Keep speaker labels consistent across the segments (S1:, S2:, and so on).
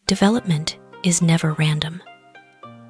S1: Development is never random.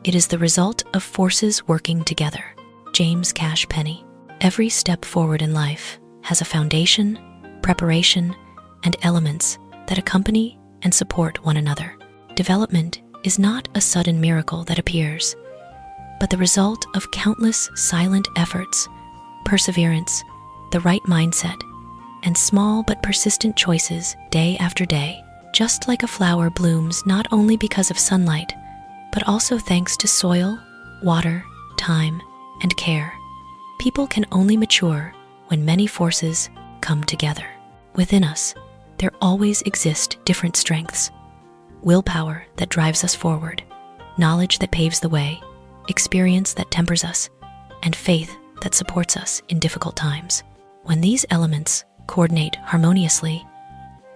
S1: It is the result of forces working together. James Cash Penney. Every step forward in life has a foundation, preparation, and elements that accompany and support one another. Development is not a sudden miracle that appears, but the result of countless silent efforts, perseverance, the right mindset, and small but persistent choices day after day. Just like a flower blooms not only because of sunlight, but also thanks to soil, water, time, and care. People can only mature when many forces come together. Within us, there always exist different strengths: willpower that drives us forward, knowledge that paves the way, experience that tempers us, and faith that supports us in difficult times. When these elements coordinate harmoniously,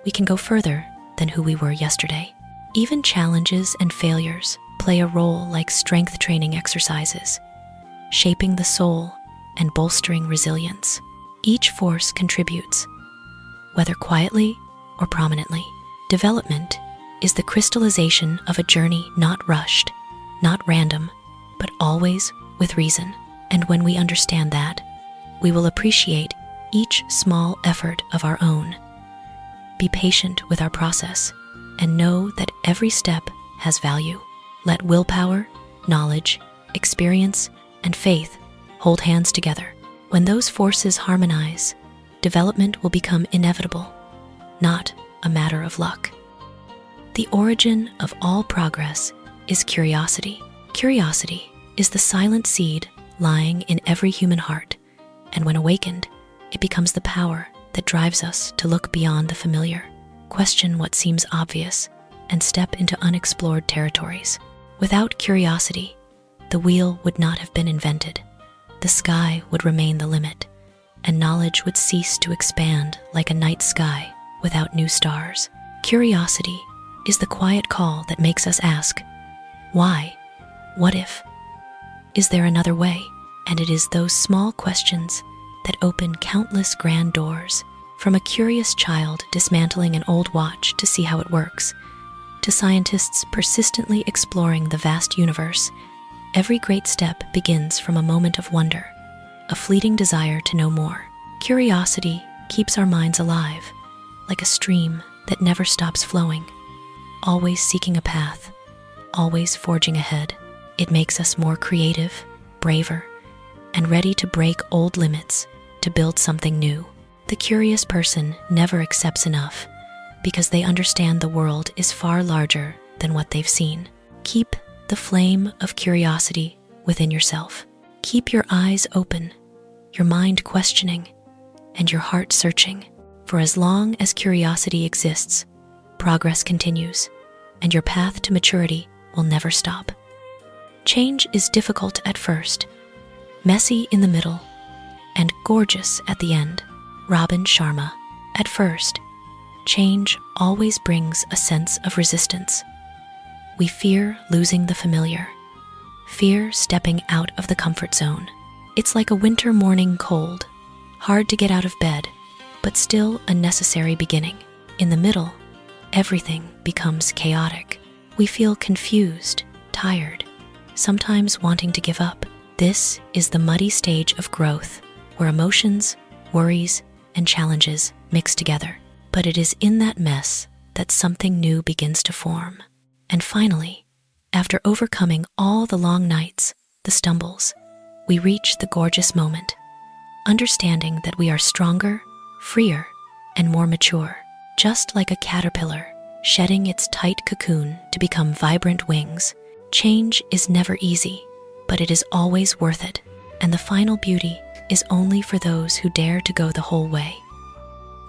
S1: we can go further than who we were yesterday. Even challenges and failures play a role like strength training exercises, shaping the soul and bolstering resilience. Each force contributes, whether quietly or prominently. Development is the crystallization of a journey not rushed, not random, but always with reason. And when we understand that, we will appreciate each small effort of our own, be patient with our process, and know that every step has value. Let willpower, knowledge, experience, and faith hold hands together. When those forces harmonize, development will become inevitable, not a matter of luck. The origin of all progress is curiosity. Curiosity is the silent seed lying in every human heart, and when awakened, it becomes the power that drives us to look beyond the familiar, question what seems obvious, and step into unexplored territories. Without curiosity, the wheel would not have been invented, the sky would remain the limit, and knowledge would cease to expand like a night sky without new stars. Curiosity is the quiet call that makes us ask, why? What if? Is there another way? And it is those small questions that open countless grand doors, from a curious child dismantling an old watch to see how it works, to scientists persistently exploring the vast universe. Every great step begins from a moment of wonder, a fleeting desire to know more. Curiosity keeps our minds alive, like a stream that never stops flowing, always seeking a path, always forging ahead. It makes us more creative, braver, and ready to break old limits to build something new. The curious person never accepts enough because they understand the world is far larger than what they've seen. Keep the flame of curiosity within yourself. Keep your eyes open, your mind questioning, and your heart searching. For as long as curiosity exists, progress continues, and your path to maturity will never stop. Change is difficult at first, messy in the middle, and gorgeous at the end. Sharma. At first, change always brings a sense of resistance. We fear losing the familiar, fear stepping out of the comfort zone. It's like a winter morning cold, hard to get out of bed, but still a necessary beginning. In the middle, everything becomes chaotic. We feel confused, tired, sometimes wanting to give up. This is the muddy stage of growth, where emotions, worries, and challenges mix together. But it is in that mess that something new begins to form. And finally, after overcoming all the long nights, the stumbles, we reach the gorgeous moment, understanding that we are stronger, freer, and more mature. Just like a caterpillar shedding its tight cocoon to become vibrant wings, change is never easy, but it is always worth it. And the final beauty is only for those who dare to go the whole way.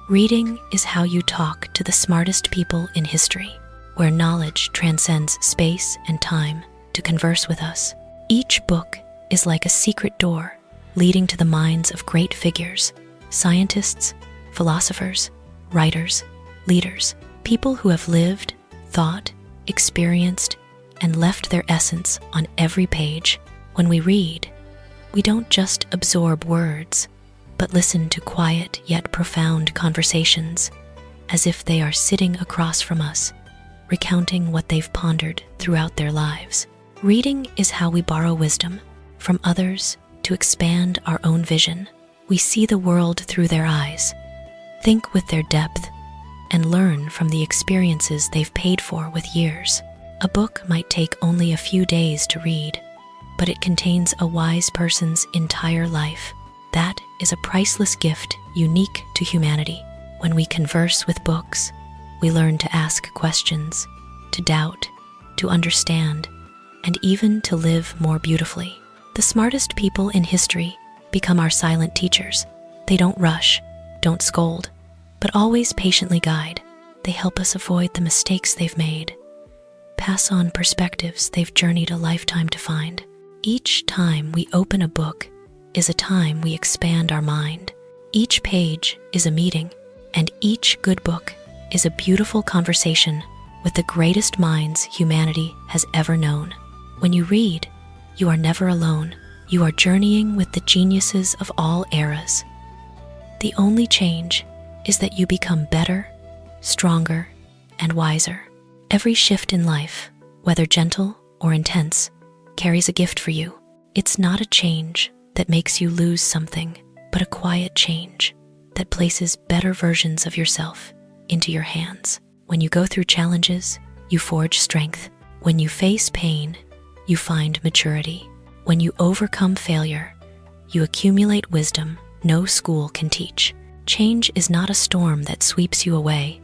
S1: Reading is how you talk to the smartest people in history, where knowledge transcends space and time to converse with us. Each book is like a secret door leading to the minds of great figures, scientists, philosophers, writers, leaders, people who have lived, thought, experienced, and left their essence on every page. When we read, we don't just absorb words, but listen to quiet yet profound conversations, as if they are sitting across from us, recounting what they've pondered throughout their lives. Reading is how we borrow wisdom from others to expand our own vision. We see the world through their eyes, think with their depth, and learn from the experiences they've paid for with years. A book might take only a few days to read, but it contains a wise person's entire life. That is a priceless gift unique to humanity. When we converse with books, we learn to ask questions, to doubt, to understand, and even to live more beautifully. The smartest people in history become our silent teachers. They don't rush, don't scold, but always patiently guide. They help us avoid the mistakes they've made, pass on perspectives they've journeyed a lifetime to find. Each time we open a book is a time we expand our mind. Each page is a meeting, and each good book is a beautiful conversation with the greatest minds humanity has ever known. When you read, you are never alone. You are journeying with the geniuses of all eras. The only change is that you become better, stronger, and wiser. Every shift in life, whether gentle or intense, carries a gift for you. It's not a change that makes you lose something, but a quiet change that places better versions of yourself into your hands. When you go through challenges, you forge strength. When you face pain, you find maturity. When you overcome failure, you accumulate wisdom no school can teach. Change is not a storm that sweeps you away,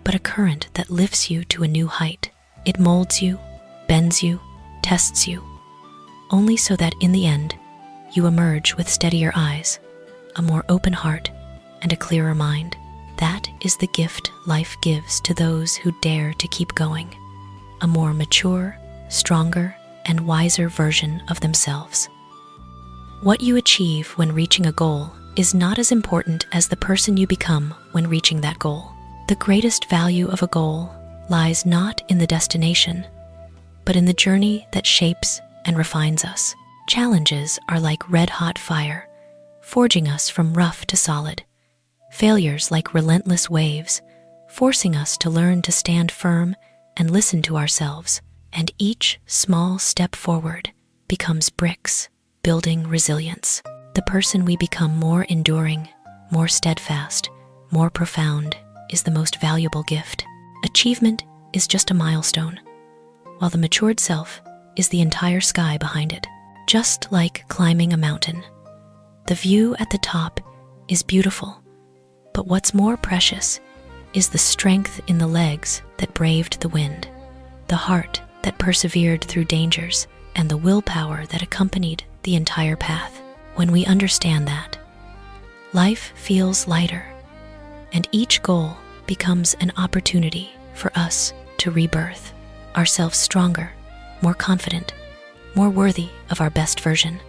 S1: but a current that lifts you to a new height. It molds you, bends you, tests you, only so that in the end, you emerge with steadier eyes, a more open heart, and a clearer mind. That is the gift life gives to those who dare to keep going, a more mature, stronger, and wiser version of themselves. What you achieve when reaching a goal is not as important as the person you become when reaching that goal. The greatest value of a goal lies not in the destination, but in the journey that shapes and refines us. Challenges are like red-hot fire, forging us from rough to solid. Failures like relentless waves, forcing us to learn to stand firm and listen to ourselves. And each small step forward becomes bricks, building resilience. The person we become more enduring, more steadfast, more profound is the most valuable gift. Achievement is just a milestone, while the matured self is the entire sky behind it. Just like climbing a mountain, the view at the top is beautiful, but what's more precious is the strength in the legs that braved the wind, the heart that persevered through dangers, and the willpower that accompanied the entire path. When we understand that, life feels lighter, and each goal becomes an opportunity for us to rebirth ourselves stronger, more confident, more worthy of our best version.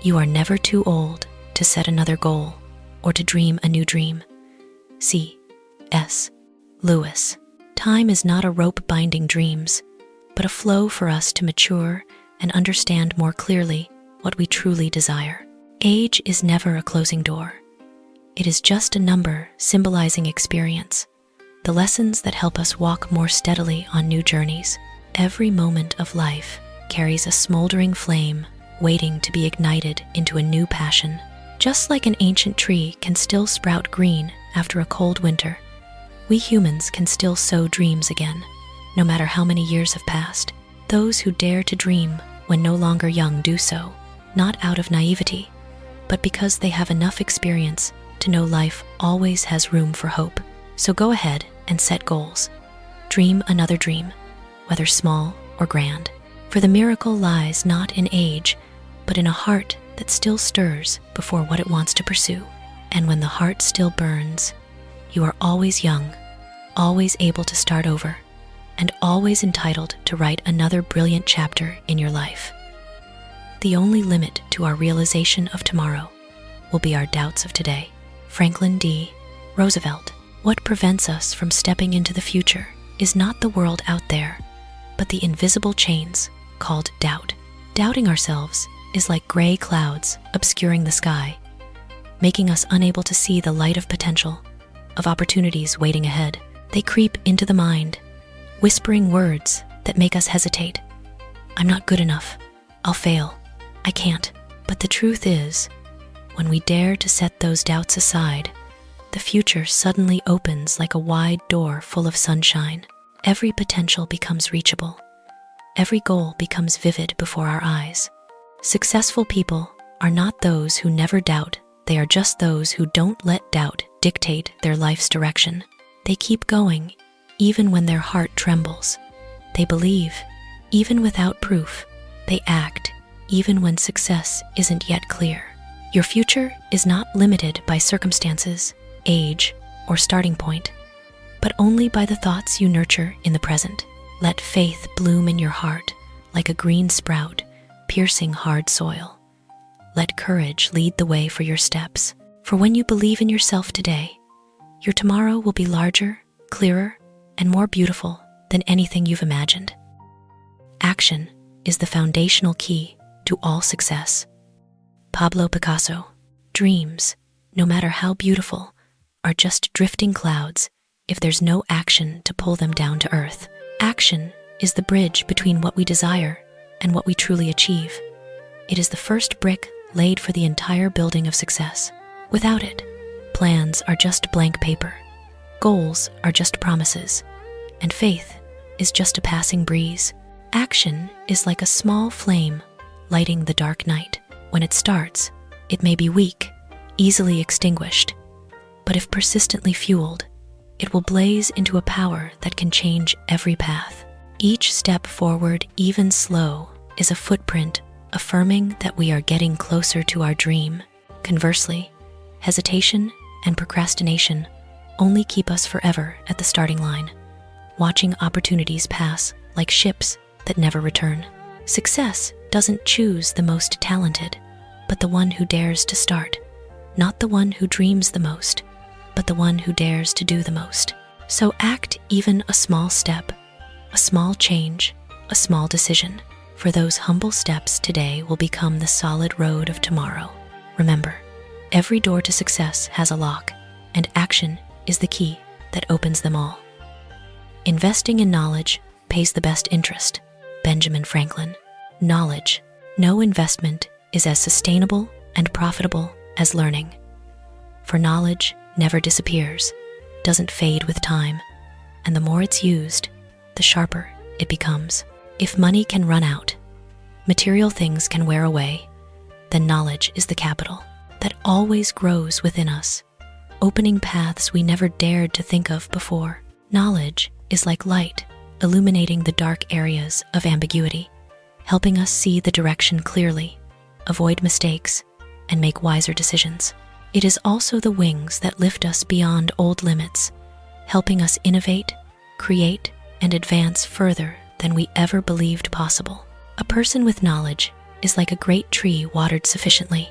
S1: You are never too old to set another goal or to dream a new dream. C.S. Lewis. Time is not a rope binding dreams, but a flow for us to mature and understand more clearly what we truly desire. Age is never a closing door. It is just a number symbolizing experience, the lessons that help us walk more steadily on new journeys. Every moment of life carries a smoldering flame waiting to be ignited into a new passion. Just like an ancient tree can still sprout green after a cold winter, we humans can still sow dreams again, no matter how many years have passed. Those who dare to dream when no longer young do so, not out of naivety, but because they have enough experience to know life always has room for hope. So go ahead and set goals. Dream another dream, whether small or grand. For the miracle lies not in age, but in a heart that still stirs before what it wants to pursue. And when the heart still burns, you are always young, always able to start over, and always entitled to write another brilliant chapter in your life. The only limit to our realization of tomorrow will be our doubts of today. Franklin D. Roosevelt. What prevents us from stepping into the future is not the world out there, but the invisible chains called doubt. Doubting ourselves is like gray clouds obscuring the sky, making us unable to see the light of potential, of opportunities waiting ahead. They creep into the mind, whispering words that make us hesitate. I'm not good enough. I'll fail. I can't. But the truth is, when we dare to set those doubts aside, the future suddenly opens like a wide door full of sunshine. Every potential becomes reachable. Every goal becomes vivid before our eyes. Successful people are not those who never doubt. They are just those who don't let doubt dictate their life's direction. They keep going, even when their heart trembles. They believe, even without proof. They act, even when success isn't yet clear. Your future is not limited by circumstances, age, or starting point, but only by the thoughts you nurture in the present. Let faith bloom in your heart like a green sprout, piercing hard soil. Let courage lead the way for your steps. For when you believe in yourself today, your tomorrow will be larger, clearer, and more beautiful than anything you've imagined. Action is the foundational key to all success. Pablo Picasso. Dreams, no matter how beautiful, are just drifting clouds if there's no action to pull them down to earth. Action is the bridge between what we desire and what we truly achieve. It is the first brick laid for the entire building of success. Without it, plans are just blank paper, goals are just promises, and faith is just a passing breeze. Action is like a small flame lighting the dark night. When it starts, it may be weak, easily extinguished, but if persistently fueled, it will blaze into a power that can change every path. Each step forward, even slow, is a footprint affirming that we are getting closer to our dream. Conversely, hesitation and procrastination only keep us forever at the starting line, watching opportunities pass like ships that never return. Success doesn't choose the most talented, but the one who dares to start. Not the one who dreams the most, but the one who dares to do the most. So act even a small step, a small change, a small decision. For those humble steps today will become the solid road of tomorrow. Remember, every door to success has a lock, and action is the key that opens them all. Investing in knowledge pays the best interest. Benjamin Franklin. Knowledge. No investment is as sustainable and profitable as learning. For knowledge never disappears, doesn't fade with time, and the more it's used, the sharper it becomes. If money can run out, material things can wear away, then knowledge is the capital that always grows within us, opening paths we never dared to think of before. Knowledge is like light, illuminating the dark areas of ambiguity, helping us see the direction clearly, avoid mistakes, and make wiser decisions. It is also the wings that lift us beyond old limits, helping us innovate, create, and advance further than we ever believed possible. A person with knowledge is like a great tree watered sufficiently.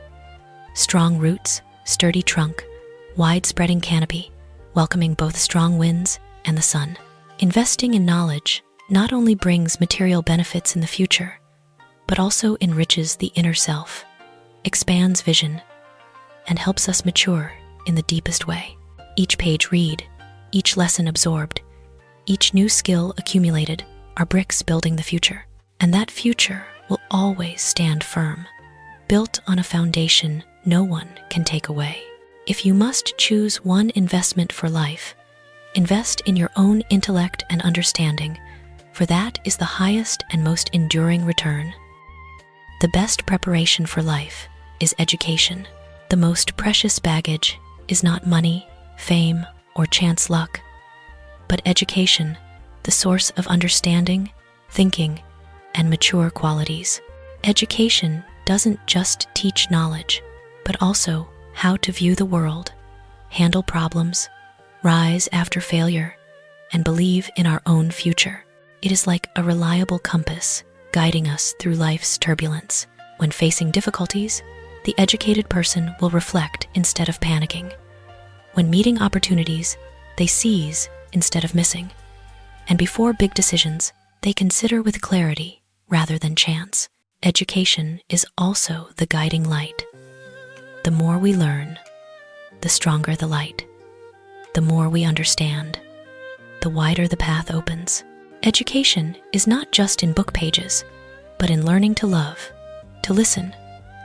S1: Strong roots, sturdy trunk, wide-spreading canopy, welcoming both strong winds and the sun. Investing in knowledge not only brings material benefits in the future, but also enriches the inner self, expands vision, and helps us mature in the deepest way. Each page read, each lesson absorbed, each new skill accumulated are bricks building the future. And that future will always stand firm, built on a foundation no one can take away. If you must choose one investment for life, invest in your own intellect and understanding, for that is the highest and most enduring return. The best preparation for life is education. The most precious baggage is not money, fame, or chance luck, but education, the source of understanding, thinking, and mature qualities. Education doesn't just teach knowledge, but also how to view the world, handle problems, rise after failure, and believe in our own future. It is like a reliable compass guiding us through life's turbulence. When facing difficulties, the educated person will reflect instead of panicking. When meeting opportunities, they seize instead of missing. And before big decisions, they consider with clarity rather than chance. Education is also the guiding light. The more we learn, the stronger the light. The more we understand, the wider the path opens. Education is not just in book pages, but in learning to love, to listen,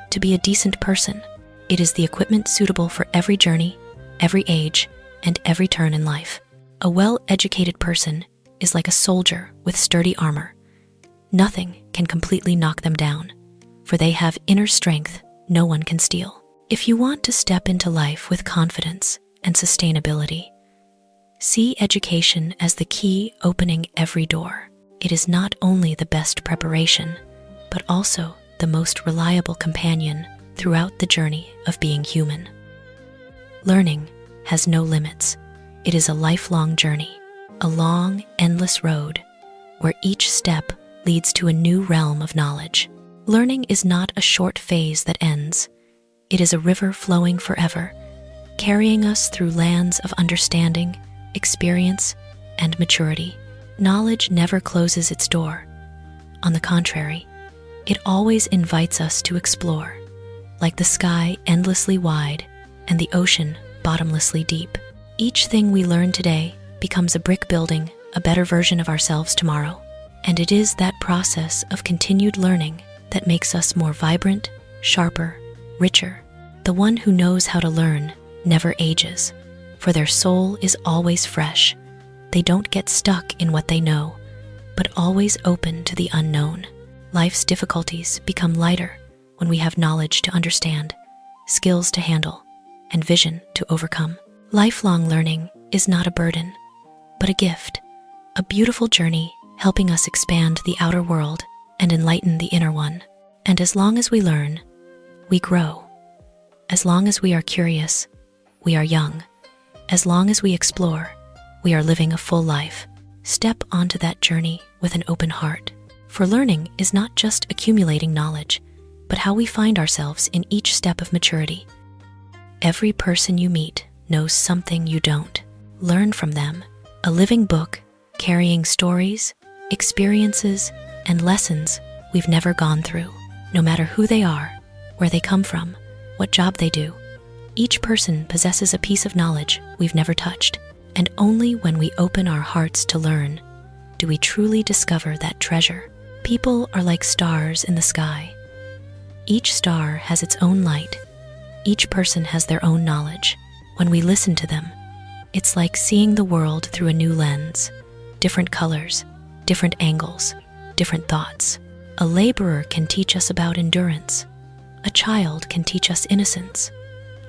S1: to be a decent person. It is the equipment suitable for every journey, every age, and every turn in life. A well-educated person is like a soldier with sturdy armor. Nothing can completely knock them down, for they have inner strength no one can steal. If you want to step into life with confidence and sustainability, see education as the key opening every door. It is not only the best preparation, but also the most reliable companion throughout the journey of being human. Learning has no limits. It is a lifelong journey, a long, endless road where each step leads to a new realm of knowledge. Learning is not a short phase that ends. It is a river flowing forever, carrying us through lands of understanding, experience, and maturity. Knowledge never closes its door. On the contrary, it always invites us to explore, like the sky endlessly wide and the ocean bottomlessly deep. Each thing we learn today becomes a brick building a better version of ourselves tomorrow. And it is that process of continued learning that makes us more vibrant, sharper, richer. The one who knows how to learn never ages, for their soul is always fresh. They don't get stuck in what they know, but always open to the unknown. Life's difficulties become lighter when we have knowledge to understand, skills to handle, and vision to overcome. Lifelong learning is not a burden, but a gift, a beautiful journey helping us expand the outer world and enlighten the inner one. And as long as we learn, we grow. As long as we are curious, we are young. As long as we explore, we are living a full life. Step onto that journey with an open heart. For learning is not just accumulating knowledge, but how we find ourselves in each step of maturity. Every person you meet knows something you don't. Learn from them, a living book carrying stories, experiences, and lessons we've never gone through. No matter who they are, where they come from, what job they do, each person possesses a piece of knowledge we've never touched. And only when we open our hearts to learn do we truly discover that treasure. People are like stars in the sky. Each star has its own light. Each person has their own knowledge. When we listen to them, it's like seeing the world through a new lens. Different colors, different angles, different thoughts. A laborer can teach us about endurance. A child can teach us innocence.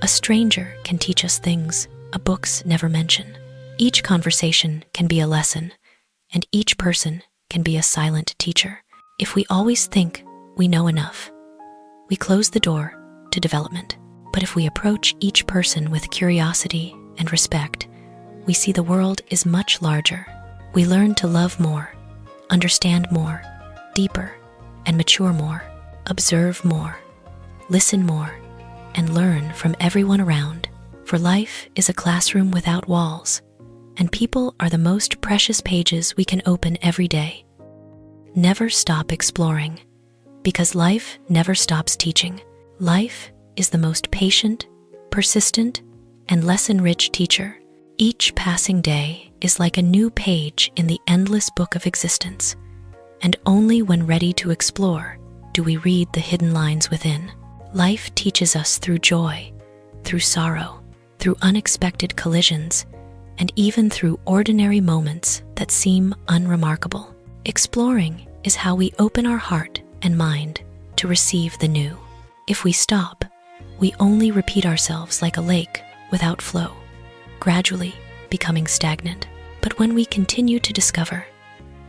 S1: A stranger can teach us things a books never mention. Each conversation can be a lesson, and each person can be a silent teacher. If we always think we know enough, we close the door to development. But if we approach each person with curiosity and respect, we see the world is much larger. We learn to love more, understand more, deeper, and mature more, observe more, listen more, and learn from everyone around. For life is a classroom without walls, and people are the most precious pages we can open every day. Never stop exploring, because life never stops teaching. Life is the most patient, persistent, and lesson-rich teacher. Each passing day is like a new page in the endless book of existence, and only when ready to explore do we read the hidden lines within. Life teaches us through joy, through sorrow, through unexpected collisions, and even through ordinary moments that seem unremarkable. Exploring is how we open our heart and mind to receive the new. If we stop, we only repeat ourselves like a lake without flow, gradually becoming stagnant. But when we continue to discover,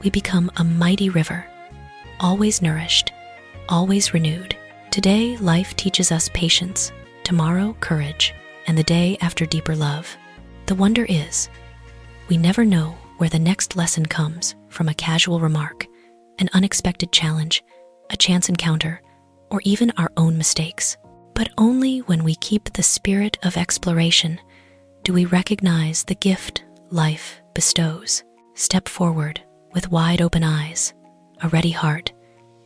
S1: we become a mighty river, always nourished, always renewed. Today, life teaches us patience, tomorrow, courage, and the day after, deeper love. The wonder is, we never know where the next lesson comes from: a casual remark, an unexpected challenge, a chance encounter, or even our own mistakes. But only when we keep the spirit of exploration do we recognize the gift life bestows. Step forward with wide open eyes, a ready heart,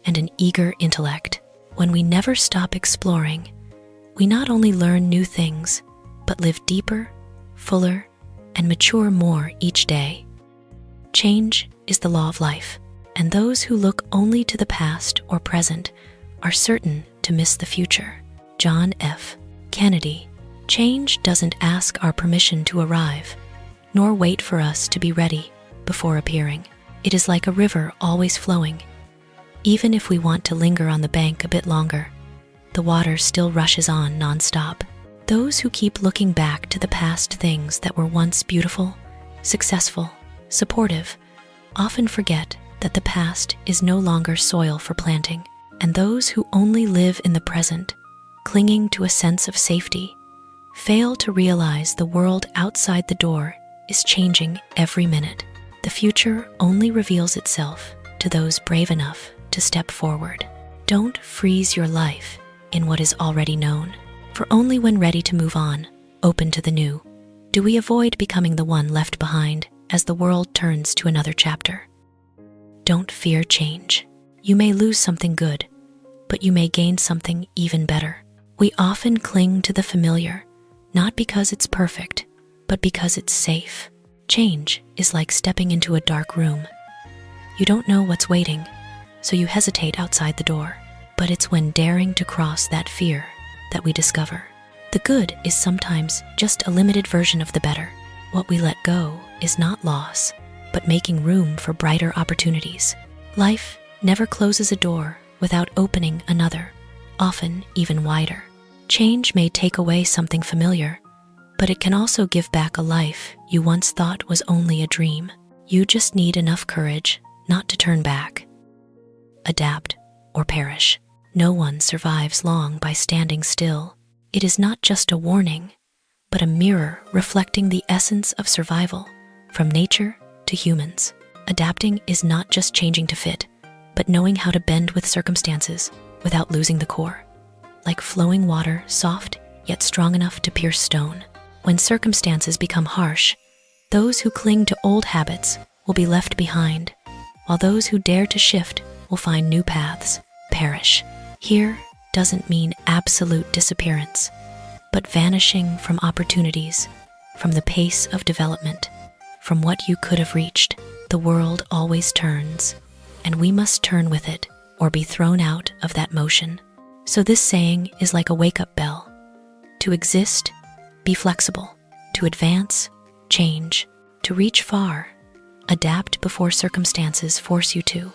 S1: and an eager intellect. When we never stop exploring, we not only learn new things, but live deeper, fuller, and mature more each day. Change is the law of life, and those who look only to the past or present are certain to miss the future. John F. Kennedy. Change doesn't ask our permission to arrive, nor wait for us to be ready before appearing. It is like a river always flowing. Even if we want to linger on the bank a bit longer, the water still rushes on nonstop. Those who keep looking back to the past things that were once beautiful, successful, supportive, often forget that the past is no longer soil for planting. And those who only live in the present, clinging to a sense of safety, fail to realize the world outside the door is changing every minute. The future only reveals itself to those brave enough to step forward. Don't freeze your life in what is already known, for only when ready to move on, open to the new, do we avoid becoming the one left behind as the world turns to another chapter. Don't fear change. You may lose something good, but you may gain something even better. We often cling to the familiar, not because it's perfect, but because it's safe. Change is like stepping into a dark room. You don't know what's waiting, so you hesitate outside the door. But it's when daring to cross that fear that we discover the good is sometimes just a limited version of the better. What we let go is not loss, but making room for brighter opportunities. Life never closes a door without opening another, often even wider. Change may take away something familiar, but it can also give back a life you once thought was only a dream. You just need enough courage not to turn back, adapt, or perish. No one survives long by standing still. It is not just a warning, but a mirror reflecting the essence of survival, from nature to humans. Adapting is not just changing to fit, but knowing how to bend with circumstances without losing the core. Like flowing water, soft yet strong enough to pierce stone. When circumstances become harsh, those who cling to old habits will be left behind, while those who dare to shift will find new paths. Perish here doesn't mean absolute disappearance, but vanishing from opportunities, from the pace of development, from what you could have reached. The world always turns, and we must turn with it or be thrown out of that motion. So this saying is like a wake-up bell. To exist, be flexible. To advance, change. To reach far, adapt before circumstances force you to.